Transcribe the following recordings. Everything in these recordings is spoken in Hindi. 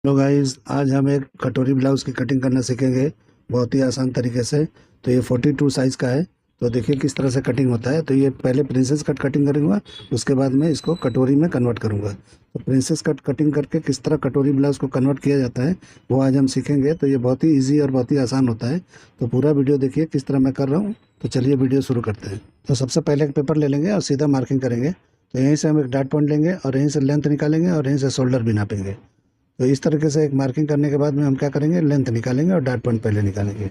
हेलो गाइस, आज हम एक कटोरी ब्लाउज की कटिंग करना सीखेंगे बहुत ही आसान तरीके से। तो ये 42 साइज़ का है। तो देखिए किस तरह से कटिंग होता है। तो ये पहले प्रिंसेस कट कटिंग करूँगा, उसके बाद में इसको कटोरी में कन्वर्ट करूँगा। तो प्रिंसेस कट कटिंग करके किस तरह कटोरी ब्लाउज को कन्वर्ट किया जाता है वो आज हम सीखेंगे। तो ये बहुत ही ईजी और बहुत ही आसान होता है। तो पूरा वीडियो देखिए किस तरह मैं कर रहा हूँ। तो चलिए वीडियो शुरू करते हैं। तो सबसे पहले एक पेपर ले लेंगे और सीधा मार्किंग करेंगे। तो यहीं से हम एक डॉट पॉइंट लेंगे और यहीं से लेंथ निकालेंगे और यहीं से शोल्डर भी नापेंगे। तो इस तरीके से एक मार्किंग करने के बाद में हम क्या करेंगे, लेंथ निकालेंगे और डॉट पॉइंट पहले निकालेंगे।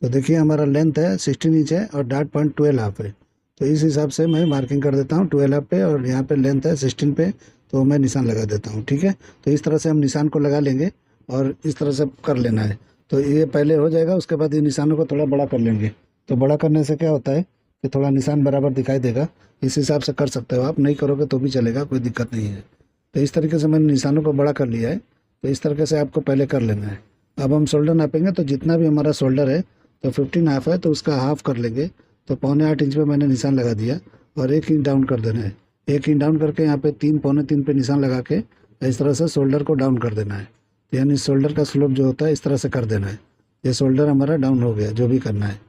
तो देखिए हमारा लेंथ है 16 इंच है और डॉट पॉइंट 12 हाफ है। तो इस हिसाब से मैं मार्किंग कर देता हूँ 12 हाफ पे, और यहाँ पे लेंथ है 16 पे, तो मैं निशान लगा देता हूँ। ठीक है, तो इस तरह से हम निशान को लगा लेंगे और इस तरह से कर लेना है। तो ये पहले हो जाएगा, उसके बाद ये निशानों को थोड़ा बड़ा कर लेंगे। तो बड़ा करने से क्या होता है कि थोड़ा निशान बराबर दिखाई देगा। इस हिसाब से कर सकते हो आप, नहीं करोगे तो भी चलेगा, कोई दिक्कत नहीं है। तो इस तरीके से मैंने निशानों को बड़ा कर लिया है। तो इस तरीके से आपको पहले कर लेना है। अब हम शोल्डर नापेंगे। तो जितना भी हमारा शोल्डर है, तो 15 हाफ है, तो उसका हाफ कर लेंगे। तो 7.25 इंच पे मैंने निशान लगा दिया और 1 इंच डाउन कर देना है। 1 इंच डाउन करके यहाँ पे 3 पौने 3 पे निशान लगा के इस तरह से शोल्डर को डाउन कर देना है। यानी शोल्डर का स्लोप जो होता है इस तरह से कर देना है। ये शोल्डर हमारा डाउन हो गया, जो भी करना है।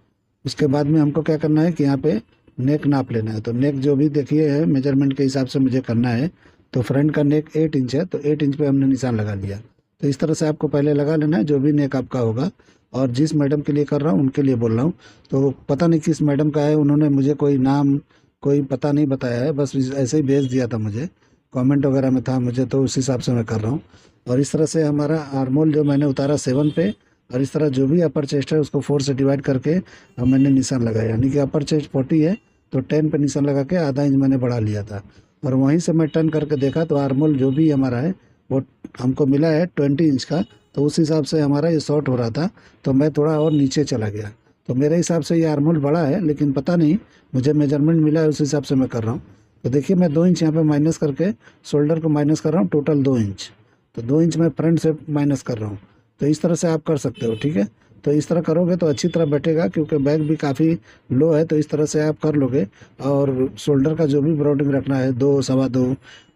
उसके बाद में हमको क्या करना है कि यहाँ पे नेक नाप लेना है। तो नेक जो भी देखिए है मेजरमेंट के हिसाब से मुझे करना है। तो फ्रंट का नेक 8 इंच है, तो 8 इंच पे हमने निशान लगा लिया। तो इस तरह से आपको पहले लगा लेना है, जो भी नेक आपका होगा। और जिस मैडम के लिए कर रहा हूँ उनके लिए बोल रहा हूँ। तो पता नहीं किस मैडम का है, उन्होंने मुझे कोई नाम कोई पता नहीं बताया है, बस ऐसे ही भेज दिया था मुझे, कमेंट वगैरह में था मुझे, तो उस हिसाब से मैं कर रहा हूँ। और इस तरह से हमारा आर्मोल जो मैंने उतारा 7 पे, और इस तरह जो भी अपर चेस्ट है उसको 4 से डिवाइड करके मैंने निशान लगाया। यानी कि अपर चेस्ट 40 है, तो 10 पे निशान लगा के आधा इंच मैंने बढ़ा लिया था। और वहीं से मैं टर्न करके देखा तो आर्मोल जो भी हमारा है वो हमको मिला है 20 इंच का। तो उस हिसाब से हमारा ये शॉर्ट हो रहा था, तो मैं थोड़ा और नीचे चला गया। तो मेरे हिसाब से ये आर्मोल बड़ा है, लेकिन पता नहीं, मुझे मेजरमेंट मिला है उस हिसाब से मैं कर रहा हूँ। तो देखिए मैं 2 इंच यहाँ पे माइनस करके शोल्डर को माइनस कर रहा हूँ, टोटल 2 इंच। तो 2 इंच मैं फ्रंट से माइनस कर रहा हूँ। तो इस तरह से आप कर सकते हो। ठीक है, तो इस तरह करोगे तो अच्छी तरह बैठेगा, क्योंकि बैक भी काफ़ी लो है। तो इस तरह से आप कर लोगे। और शोल्डर का जो भी ब्रॉडिंग रखना है, 2, सवा 2,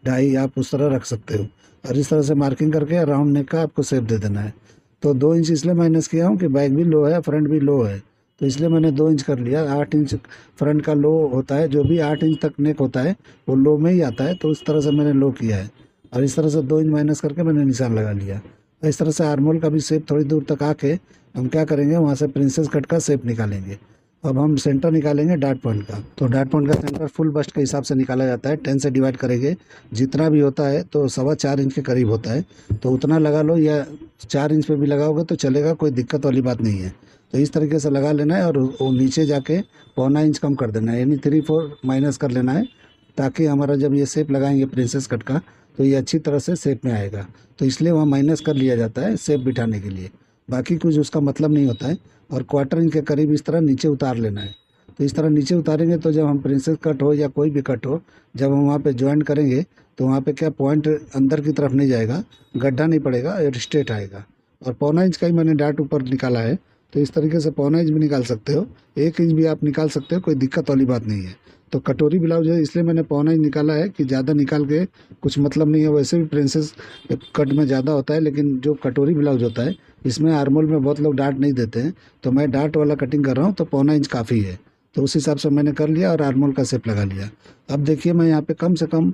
2.5, आप उस तरह रख सकते हो। और इस तरह से मार्किंग करके राउंड नेक का आपको शेप दे देना है। तो 2 इंच इसलिए माइनस किया हूँ कि बैक भी लो है, फ्रंट भी लो है, तो इसलिए मैंने 2 इंच कर लिया। 8 इंच फ्रंट का लो होता है, जो भी 8 इंच तक नेक होता है वो लो में ही आता है। तो इस तरह से मैंने लो किया है, और इस तरह से 2 इंच माइनस करके मैंने निशान लगा लिया। इस तरह से आर्मोल का भी शेप थोड़ी दूर तक आके हम क्या करेंगे, वहाँ से प्रिंसेस कट का शेप निकालेंगे। अब हम सेंटर निकालेंगे डॉट पॉइंट का। तो डॉट पॉइंट का सेंटर फुल बस्ट के हिसाब से निकाला जाता है। 10 से डिवाइड करेंगे, जितना भी होता है तो 4.25 इंच के करीब होता है। तो उतना लगा लो, या 4 इंच पे भी लगाओगे तो चलेगा, कोई दिक्कत वाली बात नहीं है। तो इस तरीके से लगा लेना है, और वो नीचे जाके 0.25 इंच कम कर देना है, यानी 3/4 माइनस कर लेना है, ताकि हमारा जब ये शेप लगाएंगे प्रिंसेस कट का तो ये अच्छी तरह से शेप में आएगा। तो इसलिए वहाँ माइनस कर लिया जाता है शेप बिठाने के लिए, बाकी कुछ उसका मतलब नहीं होता है। और 1/4 इंच के करीब इस तरह नीचे उतार लेना है। तो इस तरह नीचे उतारेंगे तो जब हम प्रिंसेस कट हो या कोई भी कट हो, जब हम वहाँ पे ज्वाइन करेंगे तो वहाँ पे क्या पॉइंट अंदर की तरफ नहीं जाएगा, गड्ढा नहीं पड़ेगा और स्ट्रेट आएगा। और 0.25 इंच का ही मैंने डाट ऊपर निकाला है। तो इस तरीके से 0.25 इंच भी निकाल सकते हो, 1 इंच भी आप निकाल सकते हो, कोई दिक्कत वाली बात नहीं है। तो कटोरी ब्लाउज है इसलिए मैंने 0.25 इंच निकाला है कि ज़्यादा निकाल के कुछ मतलब नहीं है। वैसे भी प्रिंसेस कट में ज़्यादा होता है, लेकिन जो कटोरी ब्लाउज होता है इसमें आर्मोल में बहुत लोग डाट नहीं देते हैं। तो मैं डाट वाला कटिंग कर रहा हूँ, तो 0.25 इंच काफ़ी है। तो उस हिसाब से मैंने कर लिया और आर्मोल का शेप लगा लिया। अब देखिए मैं यहाँ पे कम से कम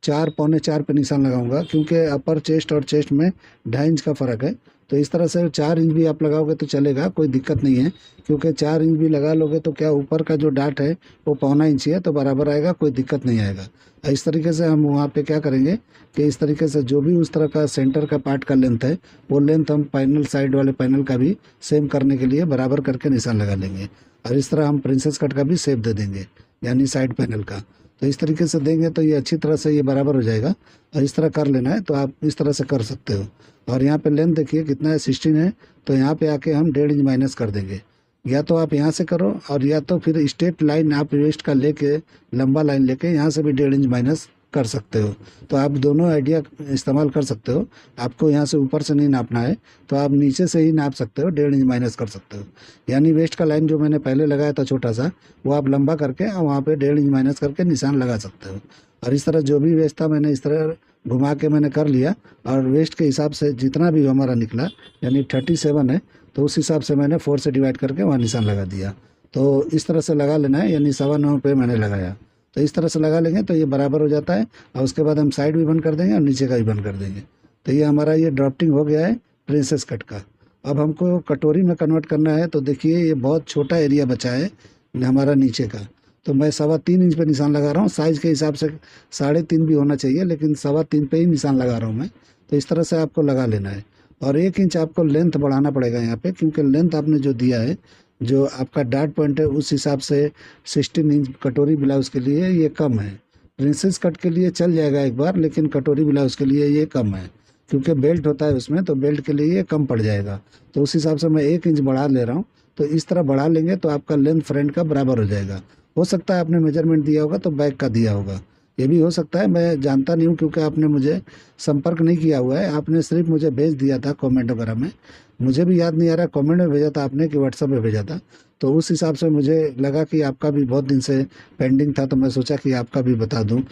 4, 4.25 पे निशान लगाऊंगा, क्योंकि अपर चेस्ट और चेस्ट में 2.5 इंच का फ़र्क है। तो इस तरह से 4 इंच भी आप लगाओगे तो चलेगा, कोई दिक्कत नहीं है। क्योंकि 4 इंच भी लगा लोगे तो क्या ऊपर का जो डाट है वो 0.25 इंच ही है, तो बराबर आएगा, कोई दिक्कत नहीं आएगा। इस तरीके से हम वहाँ पे क्या करेंगे कि इस तरीके से जो भी उस तरह का सेंटर का पार्ट का लेंथ है, वो लेंथ हम पैनल साइड वाले पैनल का भी सेम करने के लिए बराबर करके निशान लगा लेंगे। और इस तरह हम प्रिंसेस कट का भी शेप दे देंगे, यानी साइड पैनल का। तो इस तरीके से देंगे तो ये अच्छी तरह से ये बराबर हो जाएगा। और इस तरह कर लेना है, तो आप इस तरह से कर सकते हो। और यहाँ पे लेंथ देखिए कितना है, 16 है। तो यहाँ पे आके हम 1.5 इंच माइनस कर देंगे। या तो आप यहाँ से करो, और या तो फिर स्ट्रेट लाइन आप वेस्ट का लेके, लंबा लाइन लेके यहाँ से भी 1.5 इंच माइनस कर सकते हो। तो आप दोनों आइडिया इस्तेमाल कर सकते हो। आपको यहाँ से ऊपर से नहीं नापना है तो आप नीचे से ही नाप सकते हो, 1.5 इंच माइनस कर सकते हो। यानी वेस्ट का लाइन जो मैंने पहले लगाया था छोटा सा, वो आप लंबा करके और वहाँ पे 1.5 इंच माइनस करके निशान लगा सकते हो। और इस तरह जो भी वेस्ट था मैंने इस तरह घुमा के मैंने कर लिया, और वेस्ट के हिसाब से जितना भी हमारा निकला यानी 37 है, तो उस हिसाब से मैंने 4 से डिवाइड करके वहाँ निशान लगा दिया। तो इस तरह से लगा लेना है, यानी 9.25 पे मैंने लगाया। तो इस तरह से लगा लेंगे तो ये बराबर हो जाता है, और उसके बाद हम साइड भी बंद कर देंगे और नीचे का भी बंद कर देंगे। तो ये हमारा ये ड्राफ्टिंग हो गया है प्रिंसेस कट का। अब हमको कटोरी में कन्वर्ट करना है, तो देखिए ये बहुत छोटा एरिया बचा है हमारा नीचे का। तो मैं 3.25 इंच पे निशान लगा रहा हूँ। साइज़ के हिसाब से 3.5 भी होना चाहिए, लेकिन 3.25 पे ही निशान लगा रहा हूँ मैं। तो इस तरह से आपको लगा लेना है। और 1 इंच आपको लेंथ बढ़ाना पड़ेगा यहाँ पे, क्योंकि लेंथ आपने जो दिया है, जो आपका डार्ट पॉइंट है, उस हिसाब से 16 इंच कटोरी ब्लाउज़ के लिए ये कम है। प्रिंसेस कट के लिए चल जाएगा एक बार, लेकिन कटोरी ब्लाउज़ के लिए ये कम है, क्योंकि बेल्ट होता है उसमें, तो बेल्ट के लिए ये कम पड़ जाएगा। तो उस हिसाब से मैं 1 इंच बढ़ा ले रहा हूँ। तो इस तरह बढ़ा लेंगे तो आपका लेंथ फ्रंट का बराबर हो जाएगा। हो सकता है आपने मेजरमेंट दिया होगा तो बैक का दिया होगा, ये भी हो सकता है, मैं जानता नहीं हूँ, क्योंकि आपने मुझे संपर्क नहीं किया हुआ है। आपने सिर्फ मुझे भेज दिया था कमेंट वगैरह में, मुझे भी याद नहीं आ रहा कमेंट में भेजा था आपने कि व्हाट्सएप में भेजा था। तो उस हिसाब से मुझे लगा कि आपका भी बहुत दिन से पेंडिंग था, तो मैं सोचा कि आपका भी बता दूँ।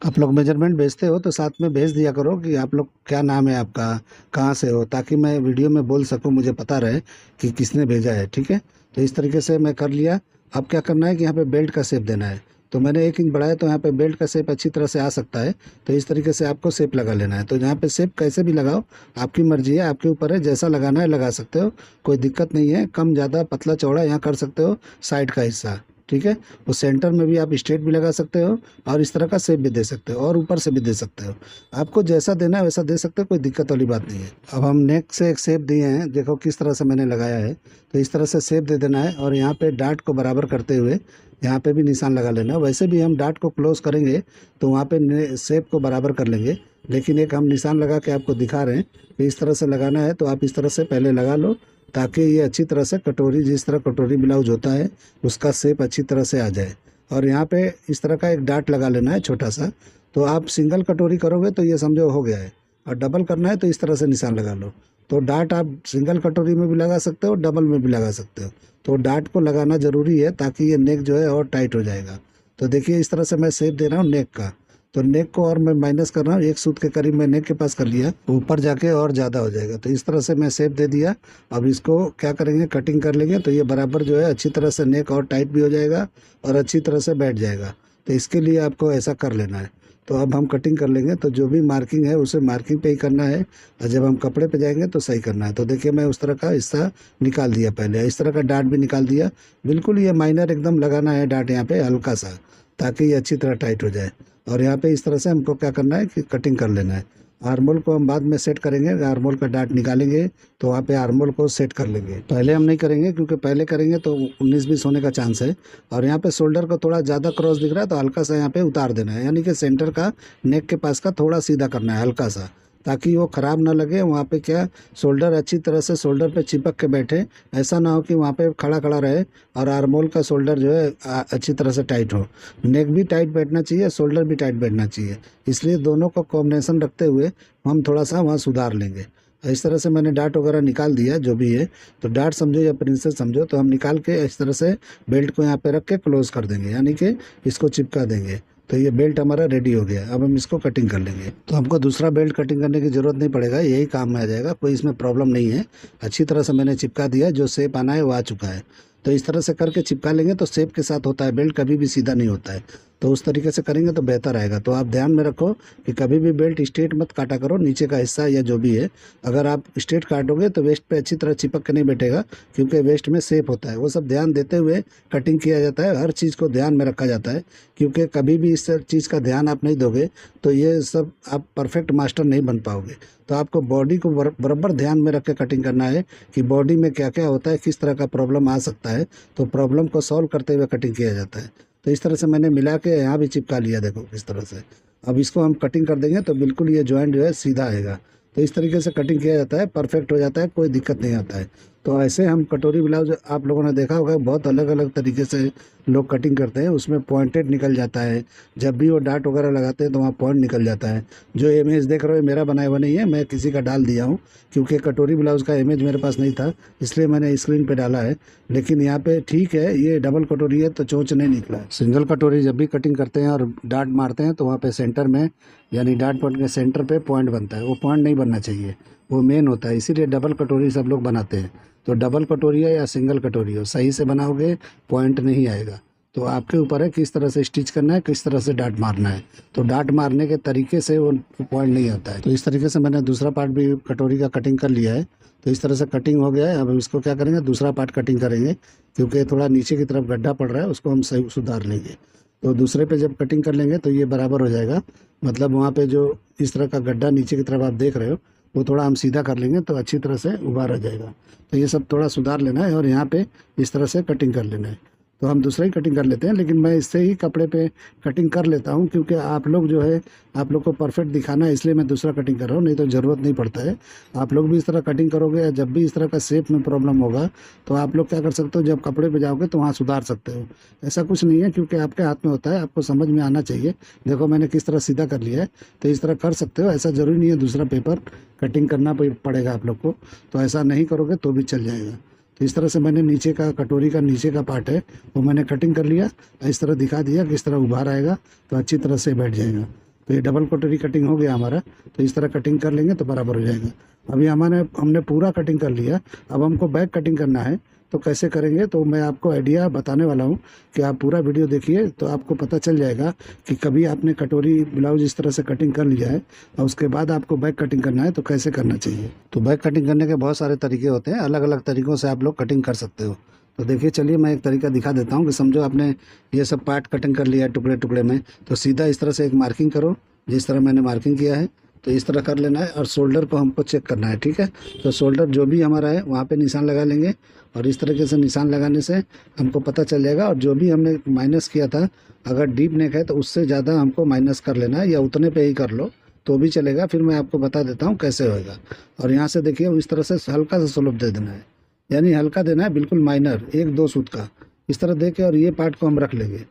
आप लोग मेजरमेंट भेजते हो तो साथ में भेज दिया करो कि आप लोग क्या नाम है आपका, कहाँ से हो, ताकि मैं वीडियो में बोल सकूँ, मुझे पता रहे कि किसने भेजा है। ठीक है, तो इस तरीके से मैं कर लिया। अब क्या करना है कि यहाँ पे बेल्ट का शेप देना है। तो मैंने 1 इंच बढ़ाया, तो यहाँ पे बेल्ट का शेप अच्छी तरह से आ सकता है। तो इस तरीके से आपको शेप लगा लेना है। तो यहाँ पे शेप कैसे भी लगाओ, आपकी मर्जी है, आपके ऊपर है, जैसा लगाना है लगा सकते हो, कोई दिक्कत नहीं है। कम ज़्यादा पतला चौड़ा यहाँ कर सकते हो साइड का हिस्सा। ठीक है, वो सेंटर में भी आप स्ट्रेट भी लगा सकते हो, और इस तरह का शेप भी दे सकते हो, और ऊपर से भी दे सकते हो। आपको जैसा देना है वैसा दे सकते हो, कोई दिक्कत वाली बात नहीं है। अब हम नेक से एक शेप दिए हैं, देखो किस तरह से मैंने लगाया है। तो इस तरह से शेप दे देना है, और यहाँ पे डार्ट को बराबर करते हुए यहाँ पे भी निशान लगा लेना है। वैसे भी हम डार्ट को क्लोज करेंगे तो वहाँ पे शेप को बराबर कर लेंगे, लेकिन एक हम निशान लगा के आपको दिखा रहे हैं कि इस तरह से लगाना है। तो आप इस तरह से पहले लगा लो, ताकि ये अच्छी तरह से कटोरी, जिस तरह कटोरी ब्लाउज होता है उसका शेप अच्छी तरह से आ जाए। और यहाँ पे इस तरह का एक डार्ट लगा लेना है छोटा सा। तो आप सिंगल कटोरी करोगे तो ये समझो हो गया है, और डबल करना है तो इस तरह से निशान लगा लो। तो डार्ट आप सिंगल कटोरी में भी लगा सकते हो, डबल में भी लगा सकते हो। तो डार्ट को लगाना ज़रूरी है, ताकि ये नेक जो है और टाइट हो जाएगा। तो देखिए इस तरह से मैं शेप दे रहा हूँ नेक का। तो नेक को और मैं माइनस कर रहा हूँ, 1 सूत के करीब मैं नेक के पास कर लिया, ऊपर जाके और ज़्यादा हो जाएगा। तो इस तरह से मैं शेप दे दिया। अब इसको क्या करेंगे, कटिंग कर लेंगे। तो ये बराबर जो है अच्छी तरह से नेक और टाइट भी हो जाएगा, और अच्छी तरह से बैठ जाएगा। तो इसके लिए आपको ऐसा कर लेना है। तो अब हम कटिंग कर लेंगे। तो जो भी मार्किंग है उसे मार्किंग पे ही करना है, और जब हम कपड़े पे जाएंगे तो सही करना है। तो देखिए मैं उस तरह का हिस्सा निकाल दिया, पहले इस तरह का डार्ट भी निकाल दिया। बिल्कुल ये माइनर एकदम लगाना है डार्ट यहाँ पे हल्का सा, ताकि ये अच्छी तरह टाइट हो जाए। और यहाँ पे इस तरह से हमको क्या करना है कि कटिंग कर लेना है। आर्मोल को हम बाद में सेट करेंगे, आर्मोल का डार्ट निकालेंगे तो वहाँ पे आर्मोल को सेट कर लेंगे। पहले हम नहीं करेंगे, क्योंकि पहले करेंगे तो 19-20 होने का चांस है। और यहाँ पे शोल्डर को थोड़ा ज़्यादा क्रॉस दिख रहा है, तो हल्का सा यहाँ पे उतार देना है, यानी कि सेंटर का नेक के पास का थोड़ा सीधा करना है हल्का सा, ताकि वो ख़राब ना लगे। वहाँ पे क्या शोल्डर अच्छी तरह से शोल्डर पे चिपक के बैठे, ऐसा ना हो कि वहाँ पे खड़ा खड़ा रहे और आर्मोल का शोल्डर जो है अच्छी तरह से टाइट हो। नेक भी टाइट बैठना चाहिए, शोल्डर भी टाइट बैठना चाहिए। इसलिए दोनों का कॉम्बिनेशन रखते हुए हम थोड़ा सा वहाँ सुधार लेंगे। इस तरह से मैंने डार्ट वगैरह निकाल दिया जो भी है। तो डार्ट समझो या प्रिंसेस समझो, तो हम निकाल के इस तरह से बेल्ट को यहाँ पे रख के क्लोज कर देंगे, यानी कि इसको चिपका देंगे। तो ये बेल्ट हमारा रेडी हो गया। अब हम इसको कटिंग कर लेंगे। तो हमको दूसरा बेल्ट कटिंग करने की ज़रूरत नहीं पड़ेगा, यही काम में आ जाएगा, कोई इसमें प्रॉब्लम नहीं है। अच्छी तरह से मैंने चिपका दिया, जो शेप आना है वो आ चुका है। तो इस तरह से करके चिपका लेंगे तो शेप के साथ होता है, बेल्ट कभी भी सीधा नहीं होता है। तो उस तरीके से करेंगे तो बेहतर आएगा। तो आप ध्यान में रखो कि कभी भी बेल्ट स्ट्रेट मत काटा करो, नीचे का हिस्सा या जो भी है। अगर आप स्ट्रेट काटोगे तो वेस्ट पे अच्छी तरह चिपक के नहीं बैठेगा, क्योंकि वेस्ट में शेप होता है। वो सब ध्यान देते हुए कटिंग किया जाता है, हर चीज़ को ध्यान में रखा जाता है। क्योंकि कभी भी इस चीज़ का ध्यान आप नहीं दोगे तो ये सब आप परफेक्ट मास्टर नहीं बन पाओगे। तो आपको बॉडी को बराबर ध्यान में रख के कटिंग करना है कि बॉडी में क्या क्या होता है, किस तरह का प्रॉब्लम आ सकता है। तो प्रॉब्लम को सॉल्व करते हुए कटिंग किया जाता है। तो इस तरह से मैंने मिला के यहाँ भी चिपका लिया, देखो इस तरह से। अब इसको हम कटिंग कर देंगे तो बिल्कुल ये जॉइंट जो है सीधा आएगा। तो इस तरीके से कटिंग किया जाता है, परफेक्ट हो जाता है, कोई दिक्कत नहीं आता है। तो ऐसे हम कटोरी ब्लाउज आप लोगों ने देखा होगा बहुत अलग अलग तरीके से लोग कटिंग करते हैं, उसमें पॉइंटेड निकल जाता है। जब भी वो डाट वगैरह लगाते हैं तो वहाँ पॉइंट निकल जाता है। जो इमेज देख रहे हो मेरा बनाया हुआ नहीं है, मैं किसी का डाल दिया हूँ, क्योंकि कटोरी ब्लाउज का इमेज मेरे पास नहीं था, इसलिए मैंने स्क्रीन पे डाला है। लेकिन यहाँ पे ठीक है, ये डबल कटोरी है तो चोंच नहीं निकला है। सिंगल कटोरी जब भी कटिंग करते हैं और डाट मारते हैं तो वहाँ पे सेंटर में, यानी डाट पॉइंट के सेंटर पे पॉइंट बनता है, वो पॉइंट नहीं बनना चाहिए, वो मेन होता है। इसीलिए डबल कटोरी सब लोग बनाते हैं। तो डबल कटोरी हो या सिंगल कटोरी हो, सही से बनाओगे पॉइंट नहीं आएगा। तो आपके ऊपर है किस तरह से स्टिच करना है, किस तरह से डाट मारना है। तो डाट मारने के तरीके से वो पॉइंट नहीं आता है। तो इस तरीके से मैंने दूसरा पार्ट भी कटोरी का कटिंग कर लिया है। तो इस तरह से कटिंग हो गया है। अब हम इसको क्या करेंगे, दूसरा पार्ट कटिंग करेंगे, क्योंकि थोड़ा नीचे की तरफ गड्ढा पड़ रहा है, उसको हम सही सुधार लेंगे। तो दूसरे पे जब कटिंग कर लेंगे तो ये बराबर हो जाएगा। मतलब वहाँ पे जो इस तरह का गड्ढा नीचे की तरफ आप देख रहे हो, वो थोड़ा हम सीधा कर लेंगे तो अच्छी तरह से उभार आ जाएगा। तो ये सब थोड़ा सुधार लेना है और यहाँ पे इस तरह से कटिंग कर लेना है। तो हम दूसरा ही कटिंग कर लेते हैं, लेकिन मैं इससे ही कपड़े पे कटिंग कर लेता हूँ, क्योंकि आप लोग जो है, आप लोग को परफेक्ट दिखाना है, इसलिए मैं दूसरा कटिंग कर रहा हूँ, नहीं तो ज़रूरत नहीं पड़ता है। आप लोग भी इस तरह कटिंग करोगे या जब भी इस तरह का शेप में प्रॉब्लम होगा तो आप लोग क्या कर सकते हो, जब कपड़े पे जाओगे तो वहाँ सुधार सकते हो। ऐसा कुछ नहीं है, क्योंकि आपके हाथ में होता है, आपको समझ में आना चाहिए। देखो मैंने किस तरह सीधा कर लिया है, तो इस तरह कर सकते हो। ऐसा ज़रूरी नहीं है दूसरा पेपर कटिंग करना पड़ेगा आप लोग को, तो ऐसा नहीं करोगे तो भी चल जाएगा। तो इस तरह से मैंने नीचे का, कटोरी का नीचे का पार्ट है वो मैंने कटिंग कर लिया, इस तरह दिखा दिया किस तरह उभार आएगा, तो अच्छी तरह से बैठ जाएगा। तो ये डबल कटोरी कटिंग हो गया हमारा। तो इस तरह कटिंग कर लेंगे तो बराबर हो जाएगा। अभी हमने पूरा कटिंग कर लिया, अब हमको बैक कटिंग करना है। तो कैसे करेंगे, तो मैं आपको आइडिया बताने वाला हूँ कि आप पूरा वीडियो देखिए, तो आपको पता चल जाएगा कि कभी आपने कटोरी ब्लाउज इस तरह से कटिंग कर लिया है और उसके बाद आपको बैक कटिंग करना है तो कैसे करना चाहिए। तो बैक कटिंग करने के बहुत सारे तरीके होते हैं, अलग अलग तरीक़ों से आप लोग कटिंग कर सकते हो। तो देखिए, चलिए मैं एक तरीका दिखा देता हूँ कि समझो आपने ये सब पार्ट कटिंग कर लिया है टुकड़े टुकड़े में, तो सीधा इस तरह से एक मार्किंग करो, जिस तरह मैंने मार्किंग किया है तो इस तरह कर लेना है। और शोल्डर को हमको चेक करना है, ठीक है। तो शोल्डर जो भी हमारा है वहाँ पे निशान लगा लेंगे, और इस तरीके से निशान लगाने से हमको पता चल जाएगा। और जो भी हमने माइनस किया था, अगर डीप नेक है तो उससे ज़्यादा हमको माइनस कर लेना है, या उतने पे ही कर लो तो भी चलेगा। फिर मैं आपको बता देता हूँ कैसे होएगा। और यहाँ से देखिए, इस तरह से हल्का सा स्लोप दे देना है, यानी हल्का देना है, बिल्कुल माइनर, 1-2 सूत का इस तरह दे के, और ये पार्ट को हम रख लेंगे,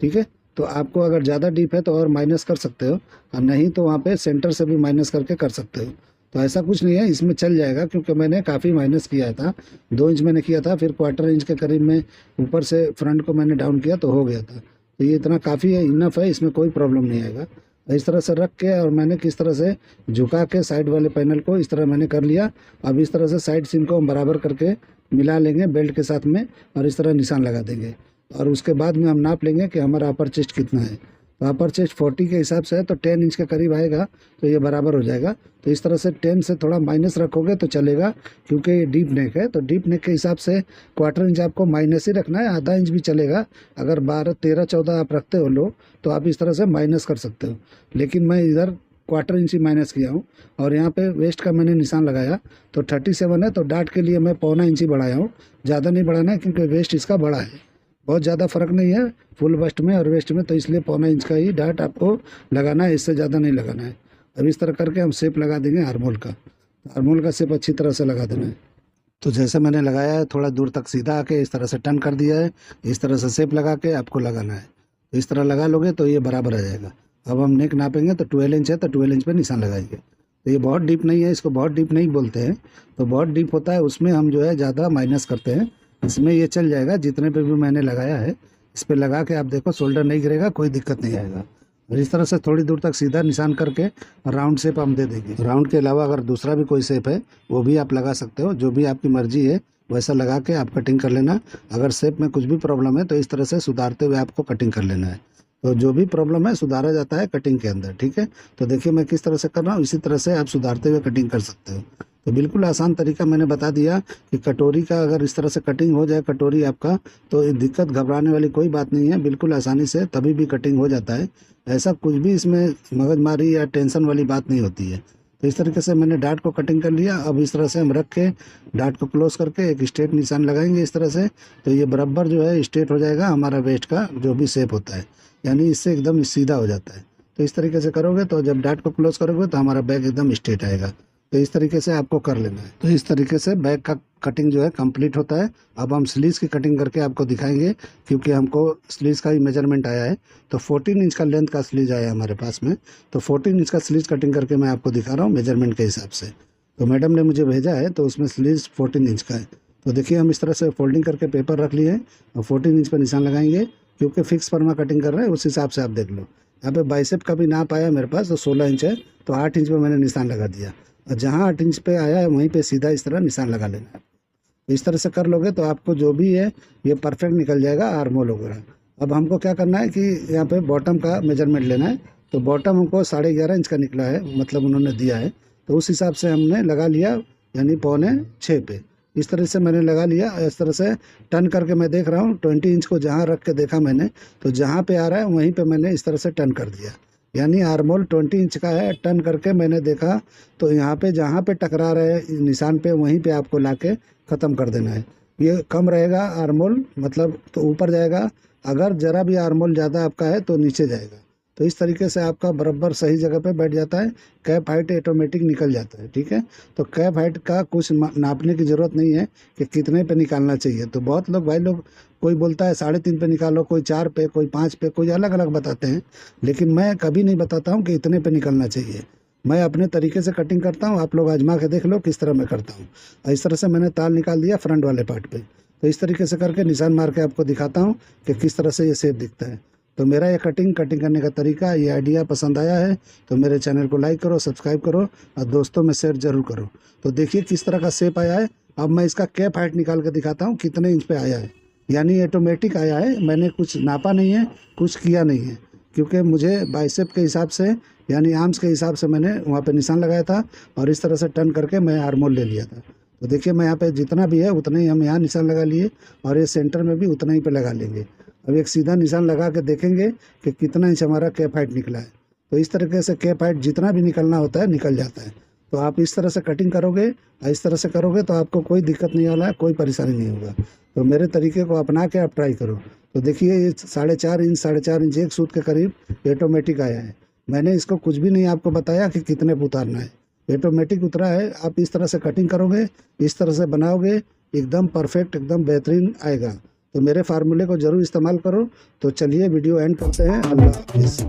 ठीक है। तो आपको अगर ज़्यादा डीप है तो और माइनस कर सकते हो, और नहीं तो वहाँ पे सेंटर से भी माइनस करके कर सकते हो। तो ऐसा कुछ नहीं है, इसमें चल जाएगा, क्योंकि मैंने काफ़ी माइनस किया था। 2 इंच मैंने किया था, फिर 1/4 इंच के करीब में ऊपर से फ्रंट को मैंने डाउन किया तो हो गया था। तो ये इतना काफ़ी है, इनफ है, इसमें कोई प्रॉब्लम नहीं आएगा। इस तरह से रख के, और मैंने किस तरह से झुका के साइड वाले पैनल को इस तरह मैंने कर लिया। अब इस तरह से साइड सीम को हम बराबर करके मिला लेंगे बेल्ट के साथ में, और इस तरह निशान लगा देंगे। और उसके बाद में हम नाप लेंगे कि हमारा अपर चेस्ट कितना है। तो अपर चेस्ट 40 के हिसाब से है, तो 10 इंच के करीब आएगा, तो ये बराबर हो जाएगा। तो इस तरह से 10 से थोड़ा माइनस रखोगे तो चलेगा, क्योंकि ये डीप नेक है। तो डीप नेक के हिसाब से 1/4 इंच आपको माइनस ही रखना है, आधा इंच भी चलेगा। अगर 12, 13, 14 आप रखते हो लो तो आप इस तरह से माइनस कर सकते हो, लेकिन मैं इधर 1/4 इंच ही माइनस किया हूँ। और यहाँ पे वेस्ट का मैंने निशान लगाया, तो 37 है, तो डाट के लिए मैं 1/4 इंच ही बढ़ाया हूँ, ज़्यादा नहीं बढ़ाना है, क्योंकि वेस्ट इसका बड़ा है, बहुत ज़्यादा फ़र्क नहीं है फुल बस्ट में और वेस्ट में। तो इसलिए 1/4 इंच का ही डाट आपको लगाना है, इससे ज़्यादा नहीं लगाना है। अब इस तरह करके हम शेप लगा देंगे आर्महोल का। आर्महोल का शेप अच्छी तरह से लगा देना है। तो जैसे मैंने लगाया है, थोड़ा दूर तक सीधा आके इस तरह से टर्न कर दिया है, इस तरह से शेप लगा के आपको लगाना है। तो इस तरह लगा लोगे तो ये बराबर आ जाएगा। अब हम नेक नापेंगे, तो 12 इंच है, तो 12 इंच पे निशान लगाएंगे। तो ये बहुत डीप नहीं है, इसको बहुत डीप नहीं बोलते हैं। तो बहुत डीप होता है, उसमें हम जो है ज़्यादा माइनस करते हैं। इसमें ये चल जाएगा, जितने पे भी मैंने लगाया है इस पे लगा के आप देखो, शोल्डर नहीं गिरेगा, कोई दिक्कत नहीं आएगा। और इस तरह से थोड़ी दूर तक सीधा निशान करके राउंड शेप हम दे देंगे। राउंड के अलावा अगर दूसरा भी कोई शेप है वो भी आप लगा सकते हो, जो भी आपकी मर्जी है वैसा लगा के आप कटिंग कर लेना। अगर शेप में कुछ भी प्रॉब्लम है तो इस तरह से सुधारते हुए आपको कटिंग कर लेना है। तो जो भी प्रॉब्लम है सुधारा जाता है कटिंग के अंदर, ठीक है। तो देखिए मैं किस तरह से कर रहा हूँ, इसी तरह से आप सुधारते हुए कटिंग कर सकते हो। तो बिल्कुल आसान तरीका मैंने बता दिया कि कटोरी का अगर इस तरह से कटिंग हो जाए कटोरी आपका, तो दिक्कत घबराने वाली कोई बात नहीं है, बिल्कुल आसानी से तभी भी कटिंग हो जाता है। ऐसा कुछ भी इसमें मगजमारी या टेंशन वाली बात नहीं होती है। तो इस तरीके से मैंने डाट को कटिंग कर लिया। अब इस तरह से हम रख के डाट को क्लोज करके एक स्ट्रेट निशान लगाएंगे इस तरह से, तो ये बराबर जो है स्ट्रेट हो जाएगा हमारा वेस्ट का जो भी शेप होता है, यानी इससे एकदम सीधा हो जाता है। तो इस तरीके से करोगे तो जब डाट को क्लोज करोगे तो हमारा बैग एकदम स्ट्रेट आएगा। तो इस तरीके से आपको कर लेना है। तो इस तरीके से बैक का कटिंग जो है कंप्लीट होता है। अब हम स्लीव्स की कटिंग करके आपको दिखाएंगे, क्योंकि हमको स्लीव्स का ही मेजरमेंट आया है। तो 14 इंच का लेंथ का स्लीव आया है हमारे पास में। तो 14 इंच का स्लीव्स कटिंग करके मैं आपको दिखा रहा हूँ मेजरमेंट के हिसाब से। तो मैडम ने मुझे भेजा है, तो उसमें स्लीव्स 14 इंच का है। तो देखिए हम इस तरह से फोल्डिंग करके पेपर रख लिए हैं और 14 इंच पर निशान लगाएंगे, क्योंकि फिक्स परमा कटिंग कर रहे हैं, उस हिसाब से आप देख लो। यहाँ पे बाइसेप का भी नाप आया मेरे पास, तो 16 इंच है, तो 8 इंच पे मैंने निशान लगा दिया। और जहाँ 8 इंच पे आया है वहीं पे सीधा इस तरह निशान लगा लेना है। इस तरह से कर लोगे तो आपको जो भी है ये परफेक्ट निकल जाएगा आर्म होल वगैरह। अब हमको क्या करना है कि यहाँ पे बॉटम का मेजरमेंट लेना है। तो बॉटम हमको 11.5 इंच का निकला है, मतलब उन्होंने दिया है, तो उस हिसाब से हमने लगा लिया, यानी 5.25 पे। इस तरह से मैंने लगा लिया। इस तरह से टर्न करके मैं देख रहा हूँ 20 इंच को जहाँ रख के देखा मैंने, तो जहाँ पे आ रहा है वहीं पे मैंने इस तरह से टर्न कर दिया, यानी आर्म होल 20 इंच का है। टर्न करके मैंने देखा तो यहाँ पे जहाँ पे टकरा रहे निशान पे वहीं पे आपको लाके ख़त्म कर देना है। ये कम रहेगा आर्म होल, मतलब तो ऊपर जाएगा, अगर ज़रा भी आर्म होल ज़्यादा आपका है तो नीचे जाएगा। तो इस तरीके से आपका बराबर सही जगह पे बैठ जाता है, कैप हाइट ऑटोमेटिक निकल जाता है। ठीक है, तो कैप हाइट का कुछ नापने की ज़रूरत नहीं है कि कितने पे निकालना चाहिए। तो बहुत लोग भाई लोग, कोई बोलता है 3.5 पे निकालो, कोई 4 पे, कोई 5 पे, कोई अलग अलग बताते हैं, लेकिन मैं कभी नहीं बताता हूँ कि इतने पे निकलना चाहिए। मैं अपने तरीके से कटिंग करता हूँ, आप लोग आजमा के देख लो किस तरह मैं करता हूँ। इस तरह से मैंने ताल निकाल दिया फ्रंट वाले पार्ट पे। तो इस तरीके से करके निशान मार के आपको दिखाता हूँ कि किस तरह से ये शेप दिखता है। तो मेरा ये कटिंग करने का तरीका, ये आइडिया पसंद आया है तो मेरे चैनल को लाइक करो, सब्सक्राइब करो और दोस्तों में शेयर ज़रूर करो। तो देखिए किस तरह का शेप आया है। अब मैं इसका कैप हाइट निकाल के दिखाता हूँ कितने इंच पे आया है, यानी ऑटोमेटिक आया है, मैंने कुछ नापा नहीं है, कुछ किया नहीं है, क्योंकि मुझे बाइसेप के हिसाब से यानी आर्म्स के हिसाब से मैंने वहाँ पे निशान लगाया था और इस तरह से टर्न करके मैं आर्म होल ले लिया था। तो देखिए मैं यहाँ पे जितना भी है उतना ही हम यहाँ निशान लगा लिए और ये सेंटर में भी उतना ही पे लगा लेंगे। अब एक सीधा निशान लगा के देखेंगे कि कितना इंच हमारा कैप हाइट निकला है। तो इस तरीके से कैप हाइट जितना भी निकलना होता है निकल जाता है। तो आप इस तरह से कटिंग करोगे, इस तरह से करोगे तो आपको कोई दिक्कत नहीं वाला है, कोई परेशानी नहीं होगा। तो मेरे तरीके को अपना के आप ट्राई करो। तो देखिए ये 4.5 इंच एक सूत के करीब ऑटोमेटिक आया है। मैंने इसको कुछ भी नहीं आपको बताया कि कितने पे उतारना है, ऑटोमेटिक उतरा है। आप इस तरह से कटिंग करोगे, इस तरह से बनाओगे, एकदम परफेक्ट, एकदम बेहतरीन आएगा। तो मेरे फार्मूले को ज़रूर इस्तेमाल करो। तो चलिए वीडियो एंड करते हैं। अल्लाह हाफिज़।